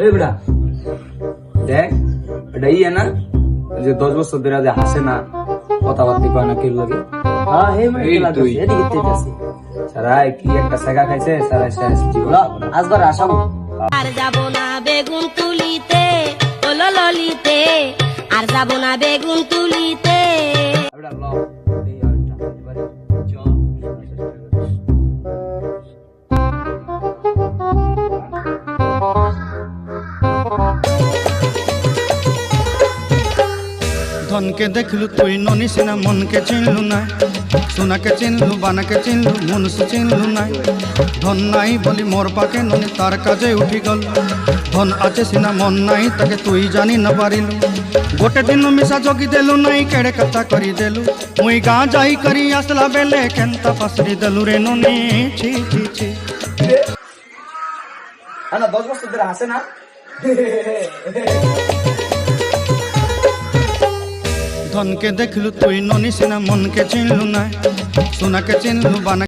এই বেটা দেখ, এটা ইয়ে না যে 10 বছর ধরে যে হাসে না, কথাবার্তা কয় না, কেউ লাগে হ্যাঁ হে মানে এই খেলা তুই। করছে এদিকে তেতাছে সারাই কি একটা সেগা খাইছে, সারাই শেষ জীবন। আজবার আসাবো আর যাব না বেগুন তুলিতে ওলো ললিতে আর যাব না বেগুন তুলিতে বেটা লও, এই আরেকটা এবারে চল। ধনকে দেখলু তুই ননি সিনা মনকে চিনলু না, সোনাকে চিনলু বানাকে চিনলু মনুষ্য চিনলু নাই। ধন নাই বলি মোর পাকে ননি তার কাজে উঠি গল, ধন আছে সিনা মন নাই তাকে তুই জানি না পারিলু। গোটে দিন মিশা জগি দেলু নাই কেড়ে কথা করি দেলু, মুই গাঁ যাই করি আসলা বেলে কেনতা পাসরি দেলু রে ননি ছি ছি ছি। না 10 বছর ধরে হাসে না। ধনকে দেখলু তুই ননি সিনা মনকে চিনলু না, সোনাকে চিনলু বানা